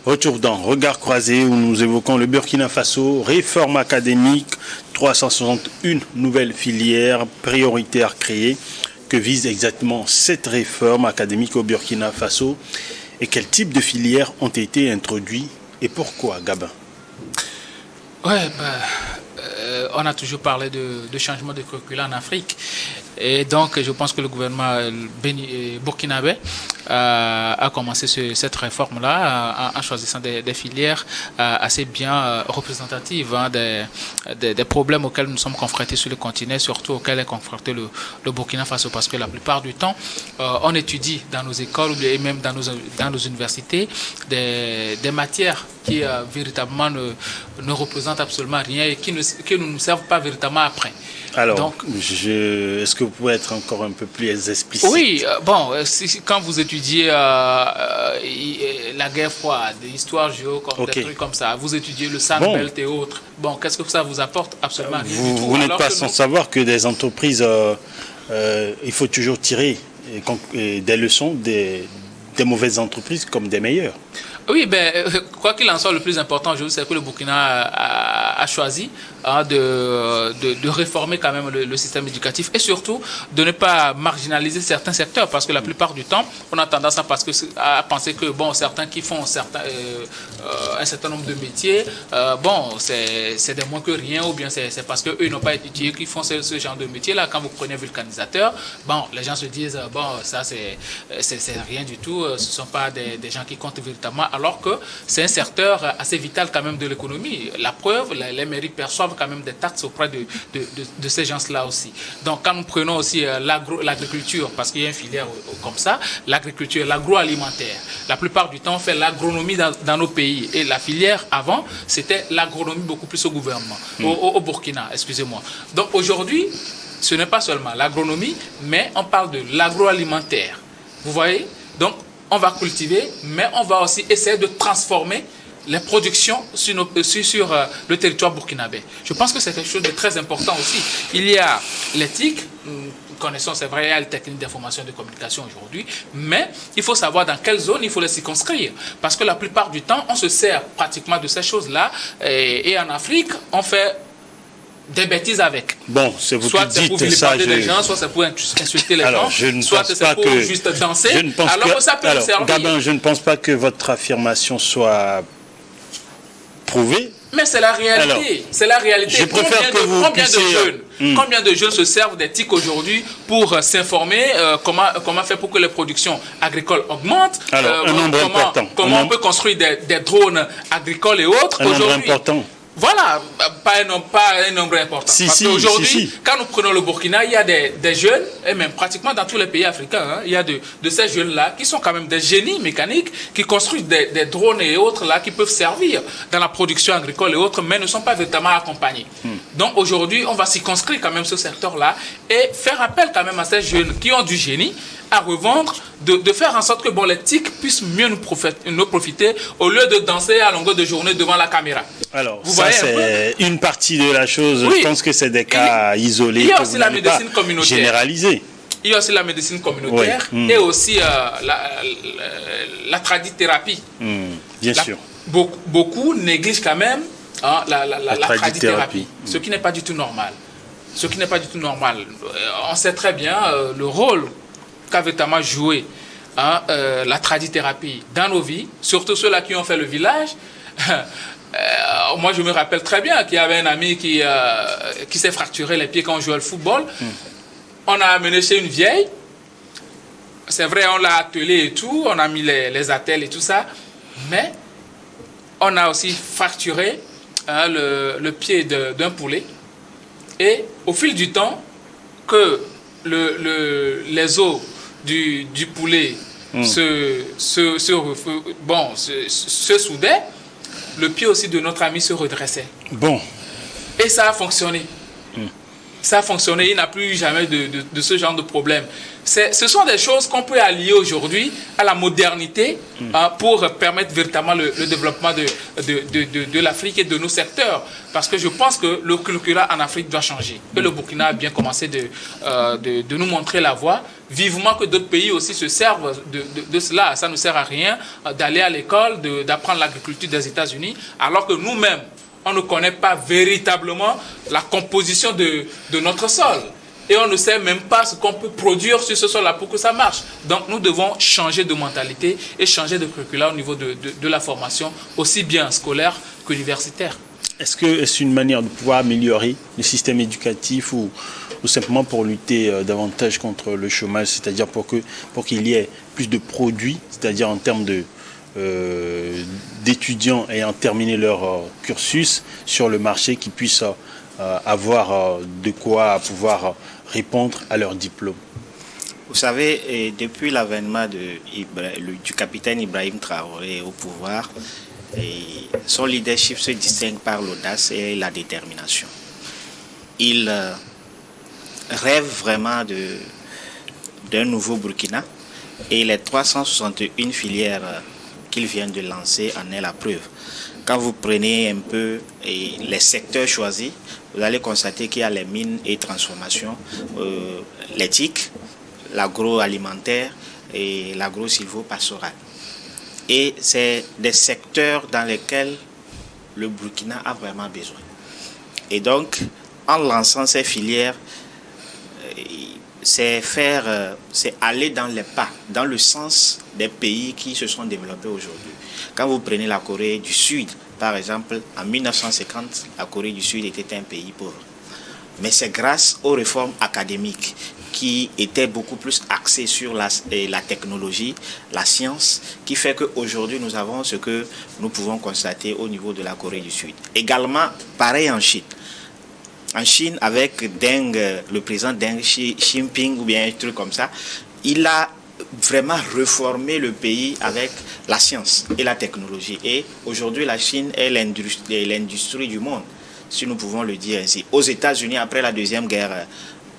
Retour dans Regard croisé où nous évoquons le Burkina Faso, réforme académique, 361 nouvelles filières prioritaires créées. Que vise exactement cette réforme académique au Burkina Faso et quels types de filières ont été introduits et pourquoi, Gabin? Ouais, on a toujours parlé de changement de curriculum en Afrique. Et donc, je pense que le gouvernement burkinabé a commencé cette réforme-là en choisissant des filières assez bien représentatives des problèmes auxquels nous sommes confrontés sur le continent, surtout auxquels est confronté le Burkina Faso. Parce que la plupart du temps, on étudie dans nos écoles et même dans nos universités des matières qui véritablement ne représentent absolument rien et qui ne nous servent pas véritablement après. Alors, donc, est-ce que vous pouvez être encore un peu plus explicite? Oui, quand vous étudiez la guerre froide, l'histoire géo, des trucs comme ça, vous étudiez le Sandbelt et autres, qu'est-ce que ça vous apporte? Absolument rien du tout. Vous n'êtes pas sans savoir que des entreprises, il faut toujours tirer des leçons des mauvaises entreprises comme des meilleures. Oui, quoi qu'il en soit, le plus important aujourd'hui, c'est que le Burkina a choisi de réformer quand même le système éducatif et surtout de ne pas marginaliser certains secteurs parce que la plupart du temps, on a tendance à penser que certains qui font un certain nombre de métiers, c'est des moins que rien ou bien c'est parce qu'eux n'ont pas étudié qu'ils font ce genre de métier-là. Quand vous prenez vulcanisateur, les gens se disent, ça c'est rien du tout, ce ne sont pas des gens qui comptent véritablement, alors que c'est un secteur assez vital quand même de l'économie. La preuve, les mairies perçoivent quand même des taxes auprès de ces gens-là aussi. Donc quand nous prenons aussi l'agriculture, parce qu'il y a une filière comme ça, l'agriculture, l'agroalimentaire, la plupart du temps on fait l'agronomie dans nos pays. Et la filière avant, c'était l'agronomie beaucoup plus au gouvernement, au Burkina, excusez-moi. Donc aujourd'hui, ce n'est pas seulement l'agronomie, mais on parle de l'agroalimentaire. Vous voyez? Donc on va cultiver, mais on va aussi essayer de transformer les productions sur le territoire burkinabé. Je pense que c'est quelque chose de très important aussi. Il y a l'éthique, nous connaissons, c'est vrai, il y a les techniques d'information et de communication aujourd'hui, mais il faut savoir dans quelle zone il faut les circonscrire. Parce que la plupart du temps, on se sert pratiquement de ces choses-là. Et en Afrique, on fait des bêtises avec. C'est vous soit qui c'est dites pour ça. vilipender les gens, soit c'est pour insulter les gens, soit c'est pour juste danser. Gabin, je ne pense pas que votre affirmation soit prouvée. Mais c'est la réalité. C'est la réalité. Je préfère Combien de jeunes se servent des TIC aujourd'hui pour s'informer comment faire pour que les productions agricoles augmentent? Comment on peut construire des drones agricoles et autres aujourd'hui? Voilà, pas un nombre important. Parce qu'aujourd'hui, quand nous prenons le Burkina, il y a des jeunes, et même pratiquement dans tous les pays africains, il y a de ces jeunes-là qui sont quand même des génies mécaniques, qui construisent des drones et autres là qui peuvent servir dans la production agricole et autres, mais ne sont pas véritablement accompagnés. Donc aujourd'hui, on va circonscrire quand même ce secteur-là et faire appel quand même à ces jeunes qui ont du génie à revendre, de faire en sorte que les TIC puissent mieux nous profiter au lieu de danser à longueur de journée devant la caméra. Alors, ça c'est une partie de la chose. Oui. Je pense que c'est des cas isolés. Il y a aussi la médecine communautaire. Généralisée. Il y a aussi la médecine communautaire et aussi la tradithérapie. Bien sûr. Beaucoup négligent quand même la tradithérapie, ce qui n'est pas du tout normal. On sait très bien le rôle qu'a véritablement joué la tradithérapie dans nos vies, surtout ceux-là qui ont fait le village. Moi, je me rappelle très bien qu'il y avait un ami qui s'est fracturé les pieds quand on jouait au football. On a amené chez une vieille. C'est vrai, on l'a attelé et tout, on a mis les attelles et tout ça, mais on a aussi fracturé le pied d'un poulet. Et au fil du temps, que les os du poulet se soudaient, le pied aussi de notre ami se redressait. Et ça a fonctionné. ça a fonctionné, il n'a plus jamais de ce genre de problème. Ce sont des choses qu'on peut allier aujourd'hui à la modernité pour permettre véritablement le développement de l'Afrique et de nos secteurs. Parce que je pense que le curricula en Afrique doit changer. Et le Burkina a bien commencé de nous montrer la voie. Vivement que d'autres pays aussi se servent de cela. Ça ne sert à rien d'aller à l'école, d'apprendre l'agriculture des États-Unis, alors que nous-mêmes, on ne connaît pas véritablement la composition de notre sol. Et on ne sait même pas ce qu'on peut produire sur ce sol-là pour que ça marche. Donc nous devons changer de mentalité et changer de curricula au niveau de la formation, aussi bien scolaire qu'universitaire. Est-ce que c'est une manière de pouvoir améliorer le système éducatif ou simplement pour lutter davantage contre le chômage, c'est-à-dire pour qu'il y ait plus de produits, c'est-à-dire en termes d'étudiants ayant terminé leur cursus sur le marché qui puissent avoir de quoi pouvoir répondre à leur diplôme? Vous savez, depuis l'avènement du capitaine Ibrahim Traoré au pouvoir, son leadership se distingue par l'audace et la détermination. Il rêve vraiment d'un nouveau Burkina et les 361 filières qu'il vient de lancer en est la preuve. Quand vous prenez un peu les secteurs choisis, vous allez constater qu'il y a les mines et transformations, l'éthique, l'agroalimentaire et l'agro-silvo-pastoral. Et c'est des secteurs dans lesquels le Burkina a vraiment besoin. Et donc, en lançant ces filières, c'est aller dans les pas, dans le sens des pays qui se sont développés aujourd'hui. Quand vous prenez la Corée du Sud, par exemple, en 1950, la Corée du Sud était un pays pauvre. Mais c'est grâce aux réformes académiques qui étaient beaucoup plus axées sur la technologie, la science, qui fait qu'aujourd'hui nous avons ce que nous pouvons constater au niveau de la Corée du Sud. Également, pareil en Chine. En Chine, avec Deng, le président Deng Xiaoping ou bien un truc comme ça, il a vraiment réformé le pays avec la science et la technologie. Et aujourd'hui, la Chine est l'industrie du monde, si nous pouvons le dire ainsi. Aux États-Unis, après la Deuxième Guerre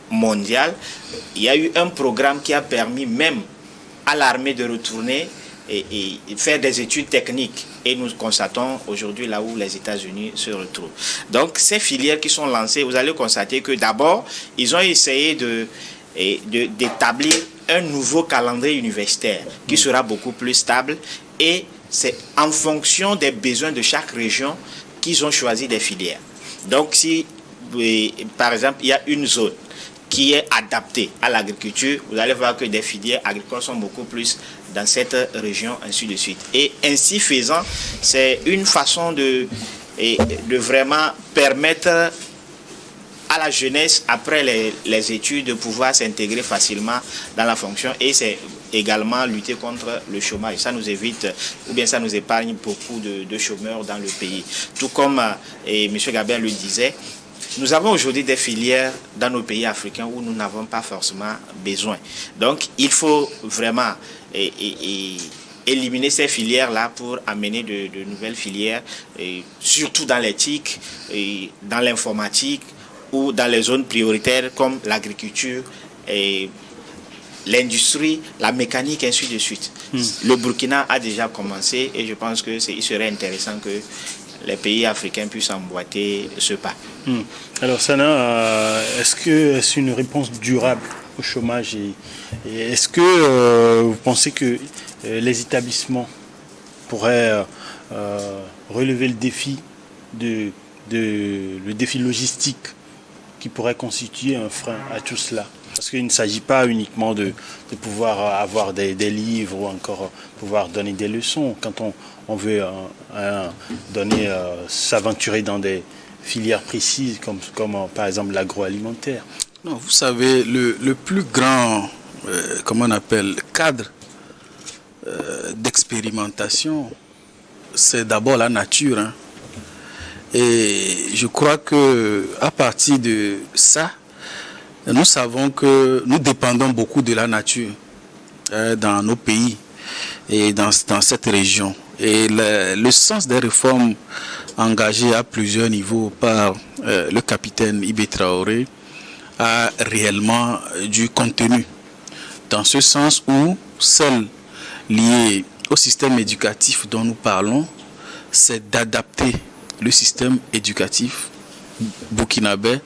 mondiale, il y a eu un programme qui a permis même à l'armée de retourner et faire des études techniques. Et nous constatons aujourd'hui là où les États-Unis se retrouvent. Donc, ces filières qui sont lancées, vous allez constater que d'abord, ils ont essayé d'établir un nouveau calendrier universitaire qui sera beaucoup plus stable, et c'est en fonction des besoins de chaque région qu'ils ont choisi des filières. Donc, si, par exemple, il y a une zone qui est adaptée à l'agriculture, vous allez voir que des filières agricoles sont beaucoup plus dans cette région, ainsi de suite. Et ainsi faisant, c'est une façon de vraiment permettre à la jeunesse, après les études, de pouvoir s'intégrer facilement dans la fonction, et c'est également lutter contre le chômage. Ça nous évite, ou bien ça nous épargne beaucoup de chômeurs dans le pays. Tout comme M. Gabin le disait, nous avons aujourd'hui des filières dans nos pays africains où nous n'avons pas forcément besoin. Donc, il faut vraiment éliminer ces filières-là pour amener de nouvelles filières, surtout dans l'éthique, dans l'informatique ou dans les zones prioritaires comme l'agriculture, l'industrie, la mécanique, ainsi de suite. Le Burkina a déjà commencé et je pense qu'il serait intéressant que les pays africains puissent emboîter ce pas. Alors Sana, est-ce que c'est une réponse durable au chômage et est-ce que vous pensez que les établissements pourraient relever le défi le défi logistique qui pourrait constituer un frein à tout cela? Parce qu'il ne s'agit pas uniquement de pouvoir avoir des livres ou encore pouvoir donner des leçons. Quand on veut s'aventurer dans des filières précises comme par exemple l'agroalimentaire. Non, vous savez, le plus grand cadre d'expérimentation, c'est d'abord la nature. Hein. Et je crois que à partir de ça, nous savons que nous dépendons beaucoup de la nature dans nos pays et dans cette région. Et le sens des réformes engagées à plusieurs niveaux par le capitaine Ibé Traoré a réellement du contenu. Dans ce sens où celle liée au système éducatif dont nous parlons, c'est d'adapter le système éducatif burkinabé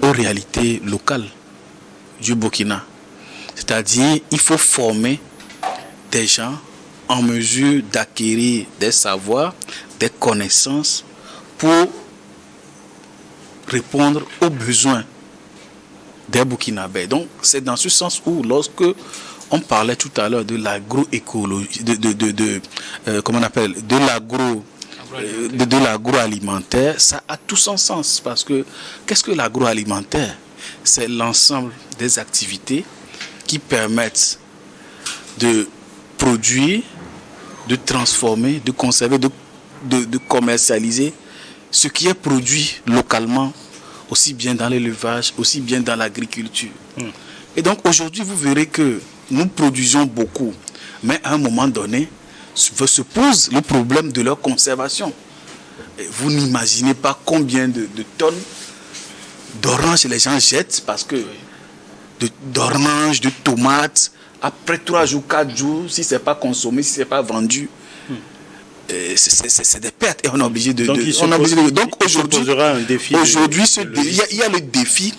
aux réalités locales du Burkina. C'est-à-dire, il faut former des gens en mesure d'acquérir des savoirs, des connaissances pour répondre aux besoins des Burkinabés. Donc, c'est dans ce sens où, lorsque on parlait tout à l'heure de l'agroécologie, comment on appelle, de l'agroalimentaire, ça a tout son sens. Parce que, qu'est-ce que l'agroalimentaire? C'est l'ensemble des activités qui permettent de produire, de transformer, de conserver, de commercialiser ce qui est produit localement, aussi bien dans l'élevage, aussi bien dans l'agriculture. Et donc aujourd'hui, vous verrez que nous produisons beaucoup, mais à un moment donné, se pose le problème de leur conservation. Et vous n'imaginez pas combien de tonnes d'oranges les gens jettent, parce que d'oranges, de tomates, après 3 jours, 4 jours, si ce n'est pas consommé, si ce n'est pas vendu, c'est des pertes. Et on est obligé de... Donc aujourd'hui, il y a le défi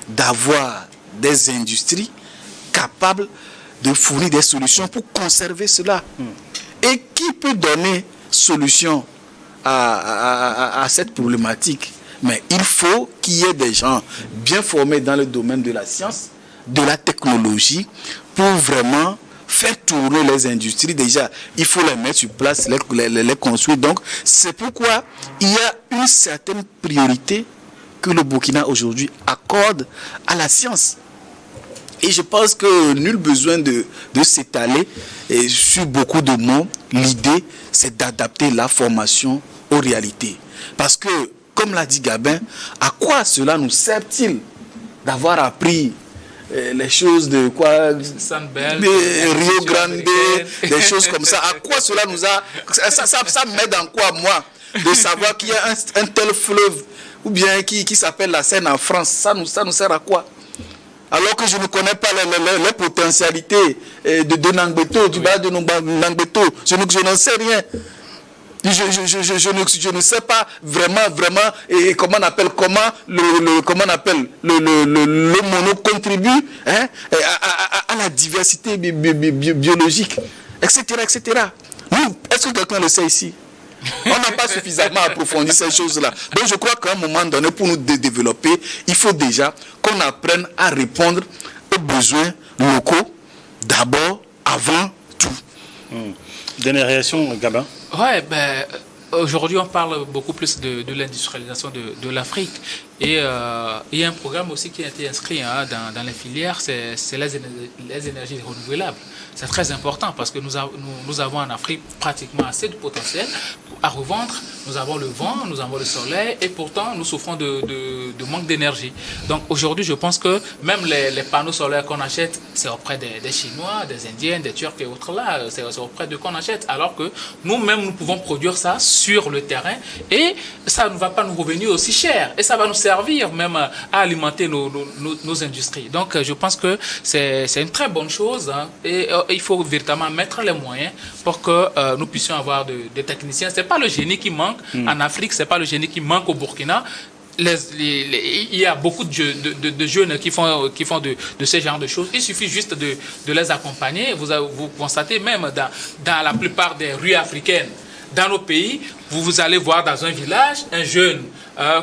d'avoir des industries capables de fournir des solutions pour conserver cela. Et qui peut donner solution à cette problématique? Mais il faut qu'il y ait des gens bien formés dans le domaine de la science, de la technologie, pour vraiment faire tourner les industries. Déjà, il faut les mettre sur place, les construire. Donc, c'est pourquoi il y a une certaine priorité que le Burkina aujourd'hui accorde à la science. Et je pense que nul besoin de s'étaler sur beaucoup de mots. L'idée, c'est d'adapter la formation aux réalités. Parce que, comme l'a dit Gabin, à quoi cela nous sert-il d'avoir appris les choses de quoi, Rio Grande, des choses comme ça? À quoi cela nous a... Ça m'aide en quoi, moi, de savoir qu'il y a un tel fleuve, ou bien qui s'appelle la Seine en France? Ça nous sert à quoi? Alors que je ne connais pas les potentialités de Nangbeto, du bas de Nangbeto, je n'en sais rien. Je ne sais pas vraiment et comment le mono contribue à la diversité biologique, etc. Est-ce que quelqu'un le sait ici? On n'a pas suffisamment approfondi ces choses-là. Donc je crois qu'à un moment donné, pour nous développer, il faut déjà qu'on apprenne à répondre aux besoins locaux, d'abord, avant tout. Dernière réaction, Gabin? Ouais, aujourd'hui, on parle beaucoup plus de l'industrialisation de l'Afrique. Et il y a un programme aussi qui a été inscrit dans les filières, c'est les énergies renouvelables. C'est très important parce que nous avons en Afrique pratiquement assez de potentiel à revendre. Nous avons le vent, nous avons le soleil et pourtant nous souffrons de manque d'énergie. Donc aujourd'hui, je pense que même les panneaux solaires qu'on achète, c'est auprès des Chinois, des Indiens, des Turcs et autres là, c'est auprès d'eux qu'on achète. Alors que nous-mêmes, nous pouvons produire ça sur le terrain et ça ne va pas nous revenir aussi cher. Et ça va nous servir même à alimenter nos industries. Donc je pense que c'est une très bonne chose et il faut véritablement mettre les moyens pour que nous puissions avoir des techniciens. C'est pas le génie qui manque en Afrique, c'est pas le génie qui manque au Burkina. Il y a beaucoup de jeunes qui font de ce genre de choses. Il suffit juste de les accompagner. Vous constatez même dans la plupart des rues africaines, dans nos pays, vous allez voir dans un village un jeune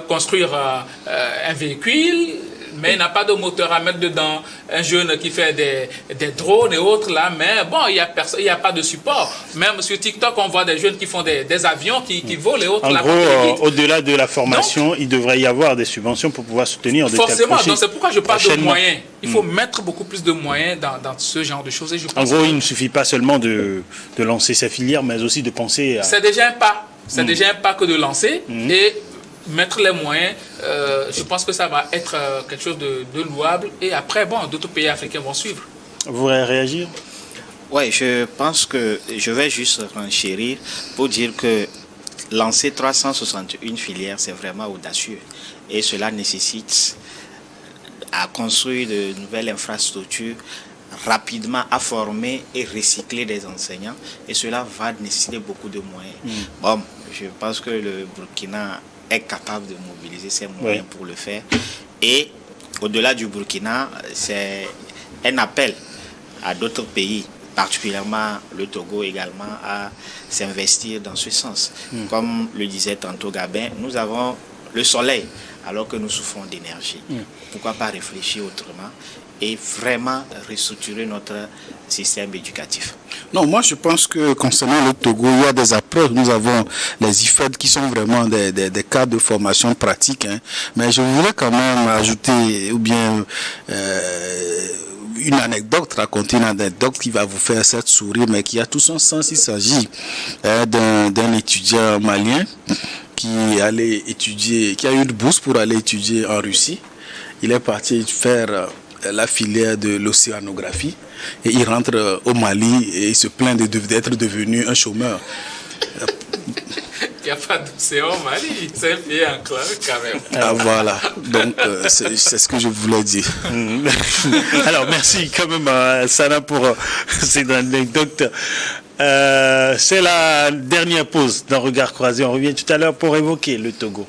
construire un véhicule, mais il n'a pas de moteur à mettre dedans. Un jeune qui fait des drones et autres là, mais bon, il n'y a pas de support. Même sur TikTok, on voit des jeunes qui font des avions qui volent et autres. En gros, au-delà de la formation, donc, il devrait y avoir des subventions pour pouvoir soutenir de tels projets. Forcément, donc c'est pourquoi je parle de moyens. Il faut mettre beaucoup plus de moyens dans ce genre de choses. Et je pense en gros, il ne suffit pas seulement de lancer sa filière, mais aussi de penser à... C'est déjà un pas. C'est déjà un pas que de lancer et mettre les moyens. Je pense que ça va être quelque chose de louable. Et après, bon, d'autres pays africains vont suivre. Vous voulez réagir? Oui, je pense que je vais juste renchérir pour dire que lancer 361 filières, c'est vraiment audacieux. Et cela nécessite à construire de nouvelles infrastructures, rapidement à former et recycler des enseignants, et cela va nécessiter beaucoup de moyens. Bon, je pense que le Burkina est capable de mobiliser ses moyens pour le faire, et au-delà du Burkina, c'est un appel à d'autres pays, particulièrement le Togo également, à s'investir dans ce sens. Comme le disait tantôt Gabin, nous avons le soleil alors que nous souffrons d'énergie. Pourquoi pas réfléchir autrement et vraiment restructurer notre système éducatif? Non, moi je pense que concernant le Togo, il y a des approches. Nous avons les IFED qui sont vraiment des cadres de formation pratique. Mais je voulais quand même ajouter ou bien une anecdote, raconter une anecdote qui va vous faire cette sourire, mais qui a tout son sens. Il s'agit d'un étudiant malien qui allait étudier, qui a eu une bourse pour aller étudier en Russie. Il est parti faire la filière de l'océanographie et il rentre au Mali et il se plaint d'être devenu un chômeur. Il n'y a pas d'océan au Mali, c'est un pays enclavé quand même. Ah voilà, donc c'est ce que je voulais dire. Alors merci quand même Sana pour cette anecdote. C'est la dernière pause d'un regard croisé. On revient tout à l'heure pour évoquer le Togo.